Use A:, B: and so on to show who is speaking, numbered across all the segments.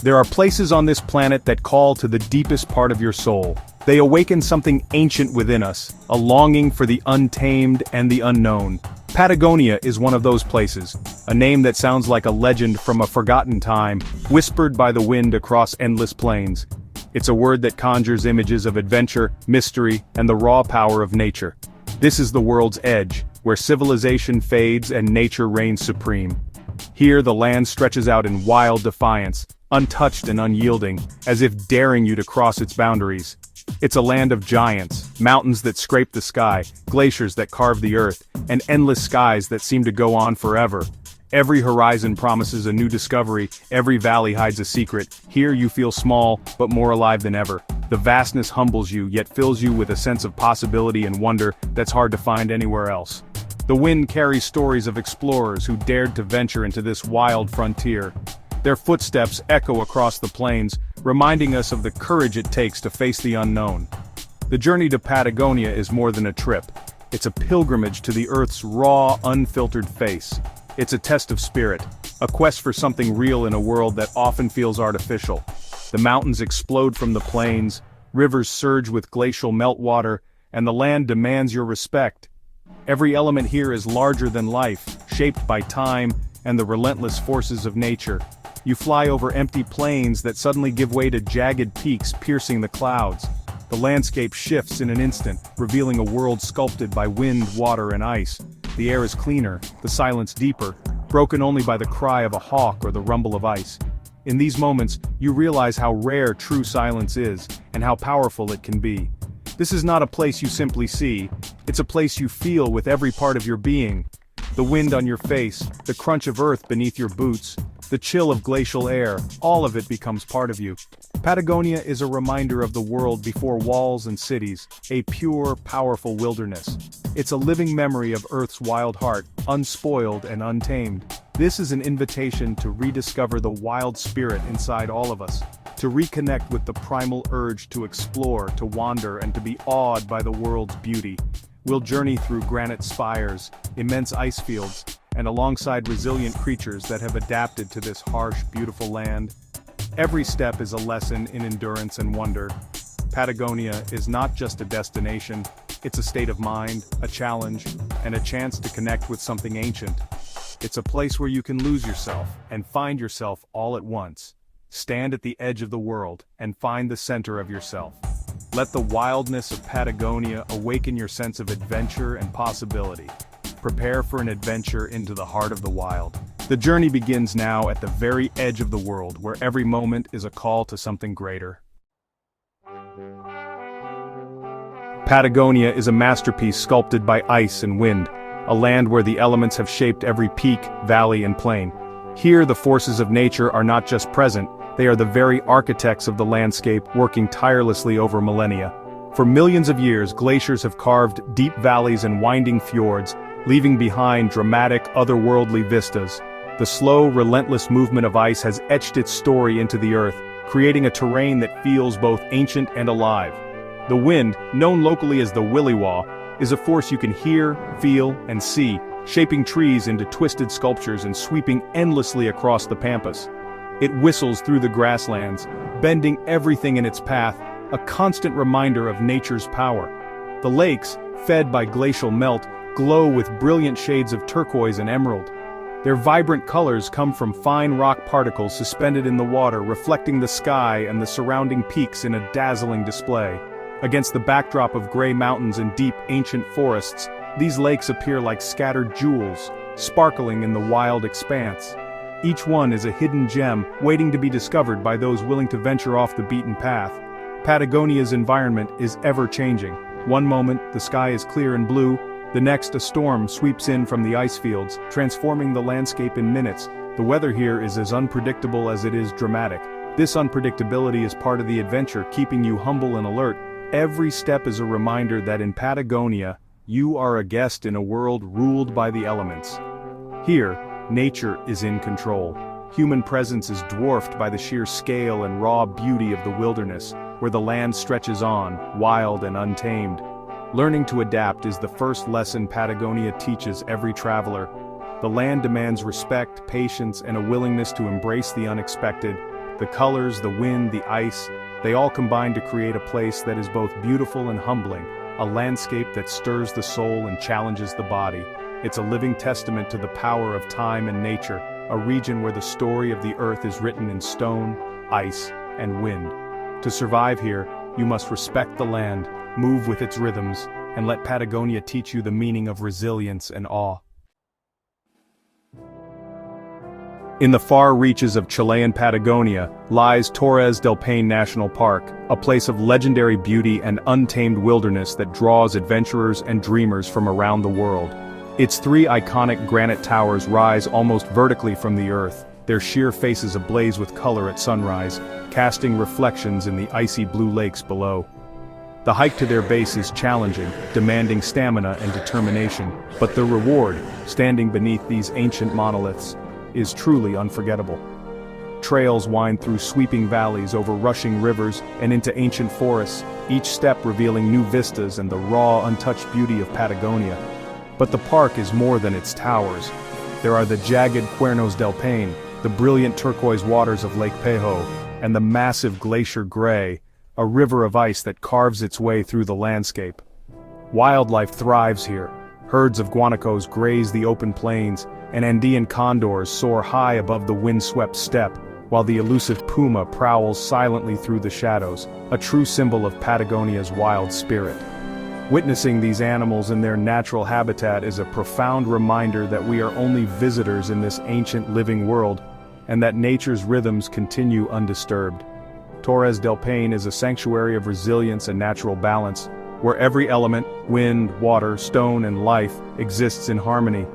A: There are places on this planet that call to the deepest part of your soul. They awaken something ancient within us, a longing for the untamed and the unknown. Patagonia is one of those places, a name that sounds like a legend from a forgotten time, whispered by the wind across endless plains. It's a word that conjures images of adventure, mystery, and the raw power of nature. This is the world's edge, where civilization fades and nature reigns supreme. Here the land stretches out in wild defiance, untouched and unyielding, as if daring you to cross its boundaries. It's a land of giants, mountains that scrape the sky, glaciers that carve the earth, and endless skies that seem to go on forever. Every horizon promises a new discovery, every valley hides a secret. Here you feel small, but more alive than ever. The vastness humbles you, yet fills you with a sense of possibility and wonder that's hard to find anywhere else. The wind carries stories of explorers who dared to venture into this wild frontier. Their footsteps echo across the plains, reminding us of the courage it takes to face the unknown. The journey to Patagonia is more than a trip. It's a pilgrimage to the Earth's raw, unfiltered face. It's a test of spirit, a quest for something real in a world that often feels artificial. The mountains explode from the plains, rivers surge with glacial meltwater, and the land demands your respect. Every element here is larger than life, shaped by time and the relentless forces of nature. You fly over empty plains that suddenly give way to jagged peaks piercing the clouds. The landscape shifts in an instant, revealing a world sculpted by wind, water, and ice. The air is cleaner, the silence deeper, broken only by the cry of a hawk or the rumble of ice. In these moments, you realize how rare true silence is, and how powerful it can be. This is not a place you simply see, it's a place you feel with every part of your being. The wind on your face, the crunch of earth beneath your boots, the chill of glacial air, all of it becomes part of you. Patagonia is a reminder of the world before walls and cities, a pure, powerful wilderness. It's a living memory of Earth's wild heart, unspoiled and untamed. This is an invitation to rediscover the wild spirit inside all of us, to reconnect with the primal urge to explore, to wander, and to be awed by the world's beauty. We'll journey through granite spires, immense ice fields, and alongside resilient creatures that have adapted to this harsh, beautiful land. Every step is a lesson in endurance and wonder. Patagonia is not just a destination, it's a state of mind, a challenge, and a chance to connect with something ancient. It's a place where you can lose yourself and find yourself all at once. Stand at the edge of the world and find the center of yourself. Let the wildness of Patagonia awaken your sense of adventure and possibility. Prepare for an adventure into the heart of the wild. The journey begins now at the very edge of the world, where every moment is a call to something greater. Patagonia is a masterpiece sculpted by ice and wind, a land where the elements have shaped every peak, valley, and plain. Here the forces of nature are not just present, they are the very architects of the landscape, working tirelessly over millennia. For millions of years, glaciers have carved deep valleys and winding fjords, leaving behind dramatic, otherworldly vistas. The slow, relentless movement of ice has etched its story into the earth, creating a terrain that feels both ancient and alive. The wind, known locally as the willy-waw, is a force you can hear, feel, and see, shaping trees into twisted sculptures and sweeping endlessly across the pampas. It whistles through the grasslands, bending everything in its path, a constant reminder of nature's power. The lakes, fed by glacial melt, glow with brilliant shades of turquoise and emerald. Their vibrant colors come from fine rock particles suspended in the water, reflecting the sky and the surrounding peaks in a dazzling display. Against the backdrop of gray mountains and deep, ancient forests, these lakes appear like scattered jewels, sparkling in the wild expanse. Each one is a hidden gem, waiting to be discovered by those willing to venture off the beaten path. Patagonia's environment is ever-changing. One moment, the sky is clear and blue, the next a storm sweeps in from the ice fields, transforming the landscape in minutes. The weather here is as unpredictable as it is dramatic. This unpredictability is part of the adventure, keeping you humble and alert. Every step is a reminder that in Patagonia, you are a guest in a world ruled by the elements. Here, nature is in control. Human presence is dwarfed by the sheer scale and raw beauty of the wilderness, where the land stretches on, wild and untamed. Learning to adapt is the first lesson Patagonia teaches every traveler. The land demands respect, patience, and a willingness to embrace the unexpected. The colors, the wind, the ice, they all combine to create a place that is both beautiful and humbling, a landscape that stirs the soul and challenges the body. It's a living testament to the power of time and nature, a region where the story of the earth is written in stone, ice, and wind. To survive here, you must respect the land, move with its rhythms, and let Patagonia teach you the meaning of resilience and awe. In the far reaches of Chilean Patagonia lies Torres del Paine National Park, a place of legendary beauty and untamed wilderness that draws adventurers and dreamers from around the world. Its three iconic granite towers rise almost vertically from the earth, their sheer faces ablaze with color at sunrise, casting reflections in the icy blue lakes below. The hike to their base is challenging, demanding stamina and determination, but the reward, standing beneath these ancient monoliths, is truly unforgettable. Trails wind through sweeping valleys over rushing rivers and into ancient forests, each step revealing new vistas and the raw, untouched beauty of Patagonia. But the park is more than its towers. There are the jagged Cuernos del Paine, the brilliant turquoise waters of Lake Pejo, and the massive Glacier Gray, a river of ice that carves its way through the landscape. Wildlife thrives here. Herds of guanacos graze the open plains, and Andean condors soar high above the windswept steppe, while the elusive puma prowls silently through the shadows, a true symbol of Patagonia's wild spirit. Witnessing these animals in their natural habitat is a profound reminder that we are only visitors in this ancient living world, and that nature's rhythms continue undisturbed. Torres del Paine is a sanctuary of resilience and natural balance, where every element, wind, water, stone, and life, exists in harmony.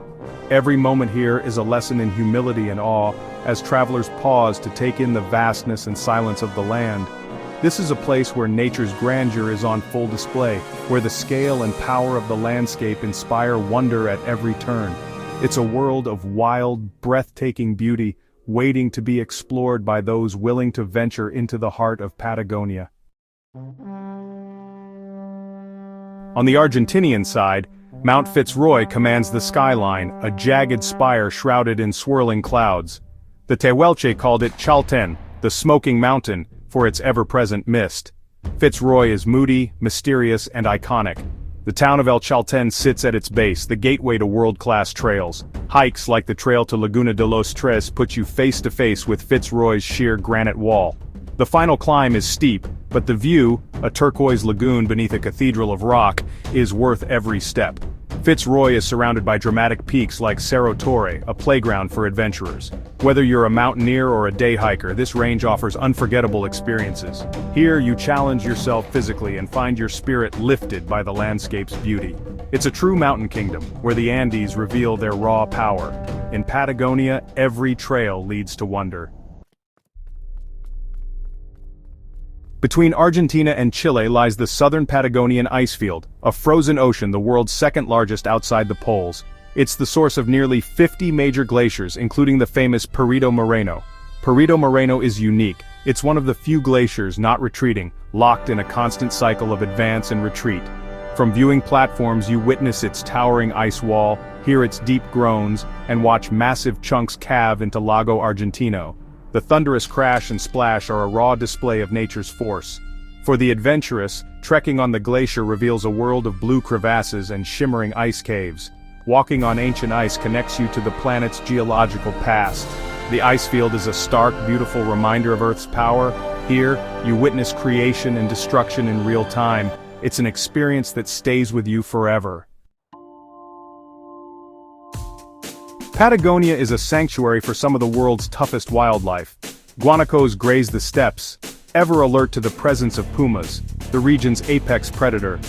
A: Every moment here is a lesson in humility and awe, as travelers pause to take in the vastness and silence of the land. This is a place where nature's grandeur is on full display, where the scale and power of the landscape inspire wonder at every turn. It's a world of wild, breathtaking beauty, waiting to be explored by those willing to venture into the heart of Patagonia. On the Argentinian side, Mount Fitzroy commands the skyline, a jagged spire shrouded in swirling clouds. The Tehuelche called it Chalten, the smoking mountain, for its ever-present mist. Fitzroy is moody, mysterious, and iconic. The town of El Chalten sits at its base, the gateway to world-class trails. Hikes like the trail to Laguna de los Tres put you face-to-face with Fitzroy's sheer granite wall. The final climb is steep, but the view, a turquoise lagoon beneath a cathedral of rock, is worth every step. Fitzroy is surrounded by dramatic peaks like Cerro Torre, a playground for adventurers. Whether you're a mountaineer or a day hiker, this range offers unforgettable experiences. Here you challenge yourself physically and find your spirit lifted by the landscape's beauty. It's a true mountain kingdom, where the Andes reveal their raw power. In Patagonia, every trail leads to wonder. Between Argentina and Chile lies the southern Patagonian icefield, a frozen ocean the world's second largest outside the poles. It's the source of nearly 50 major glaciers, including the famous Perito Moreno. Perito Moreno is unique. It's one of the few glaciers not retreating, locked in a constant cycle of advance and retreat. From viewing platforms you witness its towering ice wall, hear its deep groans, and watch massive chunks calve into Lago Argentino. The thunderous crash and splash are a raw display of nature's force. For the adventurous, trekking on the glacier reveals a world of blue crevasses and shimmering ice caves. Walking on ancient ice connects you to the planet's geological past. The ice field is a stark, beautiful reminder of Earth's power. Here, you witness creation and destruction in real time. It's an experience that stays with you forever. Patagonia is a sanctuary for some of the world's toughest wildlife. Guanacos graze the steppes, ever alert to the presence of pumas, the region's apex predator.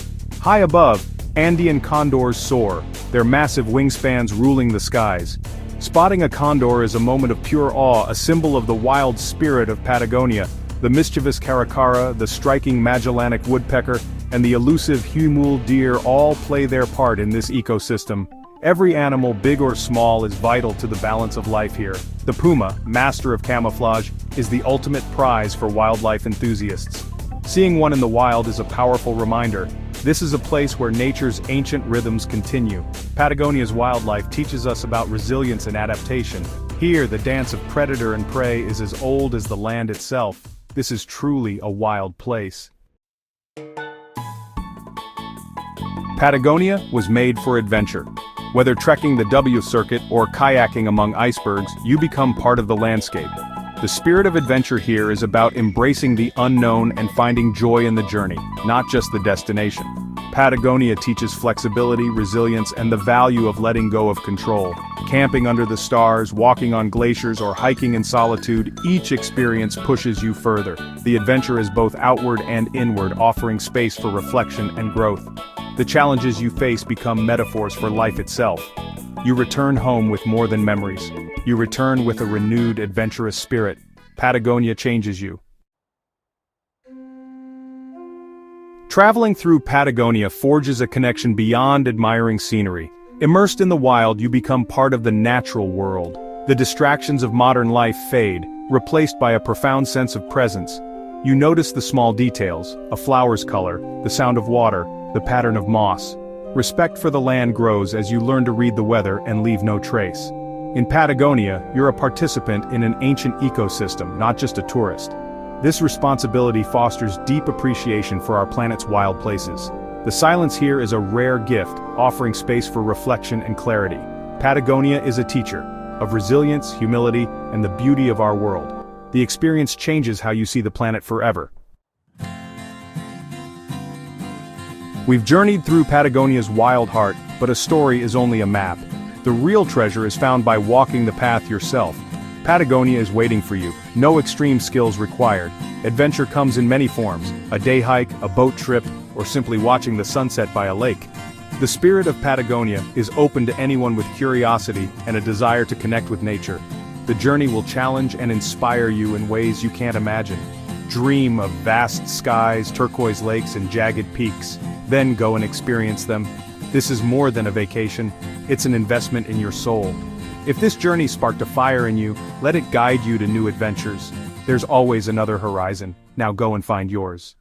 A: High above, Andean condors soar, their massive wingspans ruling the skies. Spotting a condor is a moment of pure awe, a symbol of the wild spirit of Patagonia. The mischievous caracara, the striking Magellanic woodpecker, and the elusive huemul deer all play their part in this ecosystem. Every animal, big or small, is vital to the balance of life here. The puma, master of camouflage, is the ultimate prize for wildlife enthusiasts. Seeing one in the wild is a powerful reminder. This is a place where nature's ancient rhythms continue. Patagonia's wildlife teaches us about resilience and adaptation. Here, the dance of predator and prey is as old as the land itself. This is truly a wild place. Patagonia was made for adventure. Whether trekking the W circuit or kayaking among icebergs, you become part of the landscape. The spirit of adventure here is about embracing the unknown and finding joy in the journey, not just the destination. Patagonia teaches flexibility, resilience, and the value of letting go of control. Camping under the stars, walking on glaciers, or hiking in solitude, each experience pushes you further. The adventure is both outward and inward, offering space for reflection and growth. The challenges you face become metaphors for life itself. You return home with more than memories. You return with a renewed, adventurous spirit. Patagonia changes you. Traveling through Patagonia forges a connection beyond admiring scenery. Immersed in the wild, you become part of the natural world. The distractions of modern life fade, replaced by a profound sense of presence. You notice the small details, a flower's color, the sound of water, the pattern of moss. Respect for the land grows as you learn to read the weather and leave no trace. In Patagonia, you're a participant in an ancient ecosystem, not just a tourist. This responsibility fosters deep appreciation for our planet's wild places. The silence here is a rare gift, offering space for reflection and clarity. Patagonia is a teacher of resilience, humility, and the beauty of our world. The experience changes how you see the planet forever. We've journeyed through Patagonia's wild heart, but a story is only a map. The real treasure is found by walking the path yourself. Patagonia is waiting for you, no extreme skills required. Adventure comes in many forms, a day hike, a boat trip, or simply watching the sunset by a lake. The spirit of Patagonia is open to anyone with curiosity and a desire to connect with nature. The journey will challenge and inspire you in ways you can't imagine. Dream of vast skies, turquoise lakes, and jagged peaks. Then go and experience them. This is more than a vacation, it's an investment in your soul. If this journey sparked a fire in you, let it guide you to new adventures. There's always another horizon. Now go and find yours.